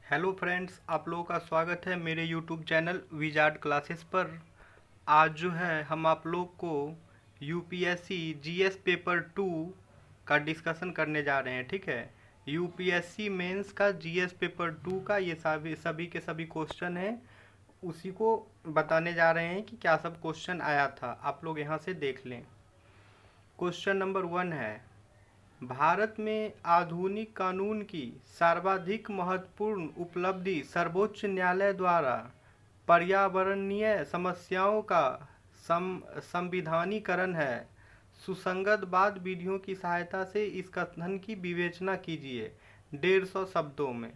Hello friends, आप लोगों का स्वागत है मेरे यूट्यूब चैनल विजार्ड क्लासेस पर। आज जो है हम आप लोग को यूपीएससी जीएस पेपर 2 का डिस्कशन करने जा रहे हैं। ठीक है, यूपीएससी मेंस का जीएस पेपर 2 का ये सभी सभी के सभी क्वेश्चन हैं, उसी को बताने जा रहे हैं कि क्या सब क्वेश्चन आया था। आप लोग यहाँ से देख लें। क्वेश्चन नंबर 1 है, भारत में आधुनिक कानून की सर्वाधिक महत्वपूर्ण उपलब्धि सर्वोच्च न्यायालय द्वारा पर्यावरणीय समस्याओं का संविधानीकरण है। सुसंगत वाद विधियों की सहायता से इस कथन की विवेचना कीजिए 150 शब्दों में।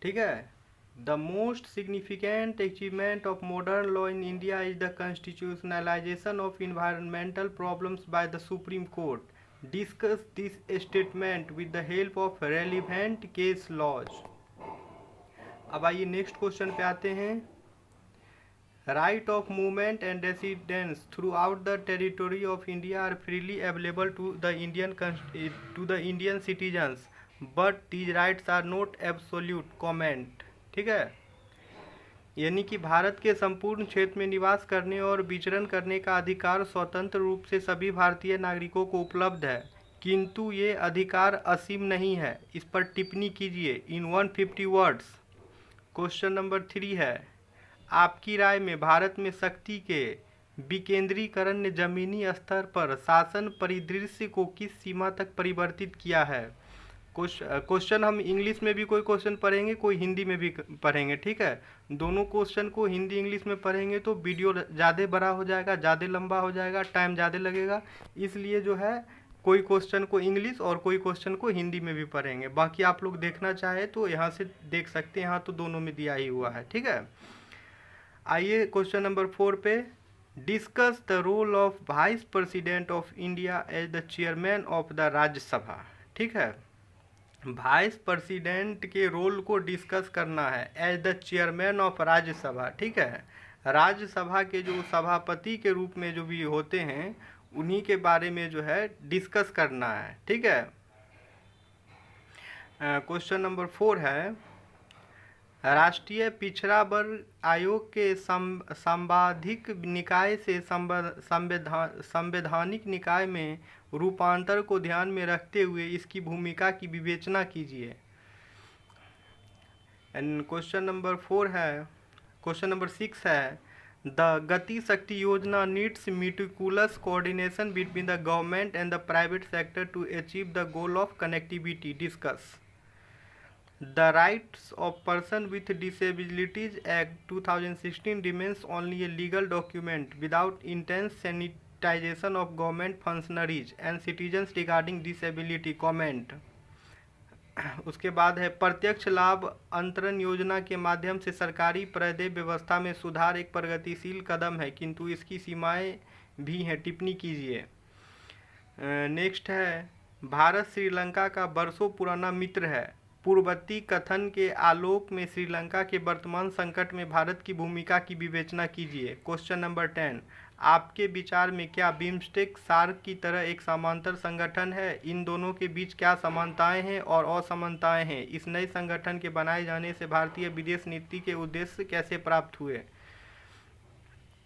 ठीक है, the most significant achievement of modern law in India is the constitutionalization of environmental problems by the Supreme Court. Discuss this statement with the help of relevant case laws। अब आइए नेक्स्ट क्वेश्चन पे आते हैं। Right of movement and residence throughout the territory of India are freely available to the Indian citizens but these rights are not absolute. Comment. ठीक है, यानी कि भारत के संपूर्ण क्षेत्र में निवास करने और विचरण करने का अधिकार स्वतंत्र रूप से सभी भारतीय नागरिकों को उपलब्ध है, किंतु ये अधिकार असीम नहीं है। इस पर टिप्पणी कीजिए इन 150 वर्ड्स। क्वेश्चन नंबर 3 है, आपकी राय में भारत में शक्ति के विकेंद्रीकरण ने जमीनी स्तर पर शासन परिदृश्य को किस सीमा तक परिवर्तित किया है। क्वेश्चन हम इंग्लिश में भी कोई क्वेश्चन पढ़ेंगे, कोई हिंदी में भी पढ़ेंगे। ठीक है, दोनों क्वेश्चन को हिंदी इंग्लिश में पढ़ेंगे तो वीडियो ज़्यादा बड़ा हो जाएगा, ज़्यादा लंबा हो जाएगा, टाइम ज़्यादा लगेगा। इसलिए जो है कोई क्वेश्चन को इंग्लिश और कोई क्वेश्चन को हिंदी में भी पढ़ेंगे। बाकी आप लोग देखना चाहे तो यहाँ से देख सकते हैं, यहाँ तो दोनों में दिया ही हुआ है। ठीक है, आइए क्वेश्चन नंबर 4 पे। Discuss the role of vice president of India as the chairman of the Rajya Sabha. ठीक है, वाइस प्रेसिडेंट के रोल को डिस्कस करना है as the chairman of Rajya Sabha. ठीक है, राज्यसभा के जो सभापति के रूप में जो भी होते हैं उन्हीं के बारे में जो है डिस्कस करना है। ठीक है, क्वेश्चन नंबर 4 है, राष्ट्रीय पिछड़ा वर्ग आयोग के संवैधानिक निकाय से संवैधानिक निकाय में रूपांतर को ध्यान में रखते हुए इसकी भूमिका की विवेचना कीजिए। एंड क्वेश्चन नंबर 4 है, क्वेश्चन नंबर 6 है, the Gati Shakti Yojana needs meticulous coordination between the government and the private sector to achieve the goal of connectivity. Discuss. The Rights of Person with Disabilities Act 2016 remains only a legal document without intense sanitization of government functionaries and citizens regarding disability। Comment। उसके बाद है, प्रत्यक्ष लाभ अंतरण योजना के माध्यम से सरकारी प्रदय व्यवस्था में सुधार एक प्रगतिशील कदम है, किंतु इसकी सीमाएं भी हैं। टिप्पणी कीजिए। नेक्स्ट है, भारत श्रीलंका का वर्षों पुराना मित्र है। पूर्ववर्ती कथन के आलोक में श्रीलंका के वर्तमान संकट में भारत की भूमिका की विवेचना कीजिए। क्वेश्चन नंबर 10, आपके विचार में क्या बिम्स्टेक सार्क की तरह एक समांतर संगठन है? इन दोनों के बीच क्या समानताएं हैं और असमानताएं हैं? इस नए संगठन के बनाए जाने से भारतीय विदेश नीति के उद्देश्य कैसे प्राप्त हुए?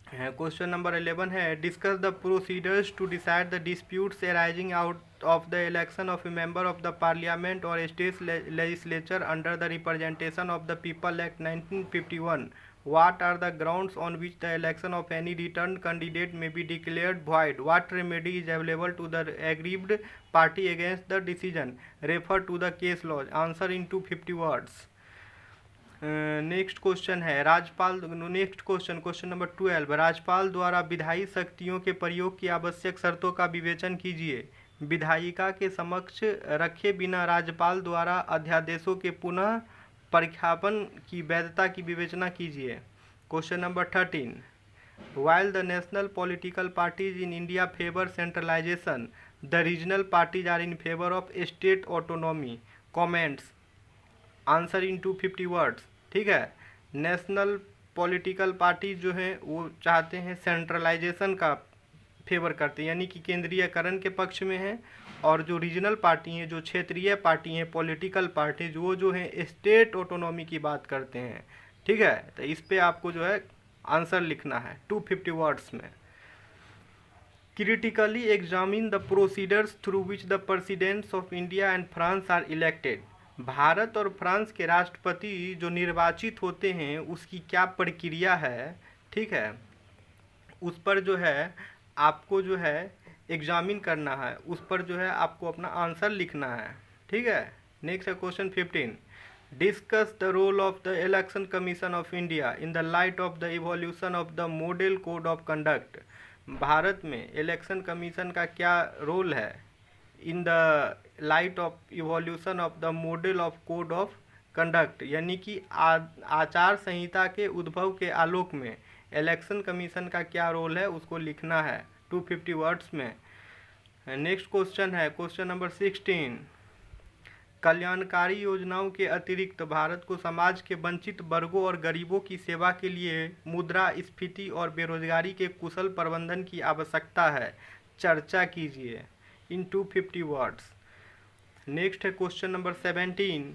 क्वेश्चन नंबर 11 है, discuss the procedures to decide the disputes arising out of the election of a member of the parliament or state legislature under the Representation of the People Act 1951। What are the grounds on which the election of any returned candidate may be declared void? What remedy is available to the aggrieved party against the decision? Refer to the case laws। Answer in 250 words। Next question है, राज्यपाल। Next question, question number 12, राज्यपाल द्वारा विधायी शक्तियों के प्रयोग की आवश्यक शर्तों का विवेचन कीजिए। विधायिका के समक्ष रखे बिना राज्यपाल द्वारा अध्यादेशों के पुनः प्रख्यापन की वैधता की विवेचना कीजिए। Question number 13, while the national political parties in India favour centralisation, the regional parties are in favour of state autonomy. Comments. Answer in 250 words. ठीक है, नेशनल पॉलिटिकल पार्टी जो हैं वो चाहते हैं सेंट्रलाइजेशन का फेवर करते हैं, यानी कि केंद्रीयकरण के पक्ष में है, और जो रीजनल पार्टी हैं, जो क्षेत्रीय पार्टी हैं, पॉलिटिकल पार्टी जो हैं स्टेट ऑटोनॉमी की बात करते हैं। ठीक है, तो इस पे आपको जो है आंसर लिखना है 250 वर्ड्स में। Critically examine the procedures through which the presidents of India and France are elected. Bharat और फ्रांस के राष्ट्रपति जो निर्वाचित होते हैं उसकी क्या प्रक्रिया है, ठीक है, उस पर जो है आपको जो है एग्जामिन करना है, उस पर जो है आपको अपना आंसर लिखना है। ठीक है, नेक्स्ट है question 15। Discuss the role of the election commission of India in the light of the evolution of the model code of conduct. भारत में इलेक्शन कमीशन का क्या रोल है in the light of evolution of the model of code of conduct, यानी कि आचार संहिता के उद्भव के आलोक में इलेक्शन कमीशन का क्या रोल है उसको लिखना है 250 वर्ड्स में। नेक्स्ट क्वेश्चन है क्वेश्चन नंबर 16। कल्याणकारी योजनाओं के अतिरिक्त भारत को समाज के वंचित वर्गों और गरीबों की सेवा के लिए मुद्रास्फीति और बेरोजगारी के कुशल प्रबंधन की आवश्यकता है, चर्चा कीजिए इन 250 वर्ड्स। नेक्स्ट है question number 17।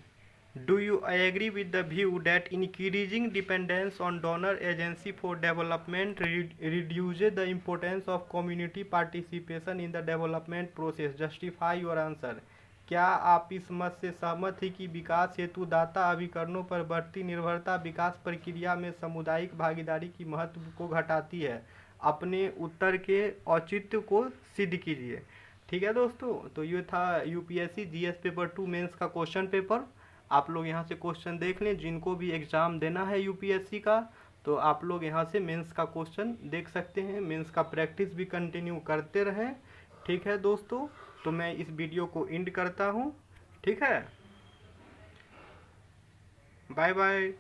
Do you agree with the view that increasing dependence on donor agency for development reduces the importance of community participation in the development process? Justify your answer। क्या आप इस मत से सहमत हैं कि विकास हेतु दाता अभिकरणों पर बढ़ती निर्भरता विकास प्रक्रिया में सामुदायिक भागीदारी की महत्व को घटाती है? अपने उत्तर के औचित्य को सिद्ध कीजिए। ठीक है दोस्तों, तो ये था यूपीएससी जीएस पेपर 2 मेंस का क्वेश्चन पेपर। आप लोग यहाँ से क्वेश्चन देख लें, जिनको भी एग्ज़ाम देना है यूपीएससी का तो आप लोग यहाँ से मेंस का क्वेश्चन देख सकते हैं। मेंस का प्रैक्टिस भी कंटिन्यू करते रहें। ठीक है दोस्तों, तो मैं इस वीडियो को एंड करता हूँ। ठीक है, बाय बाय।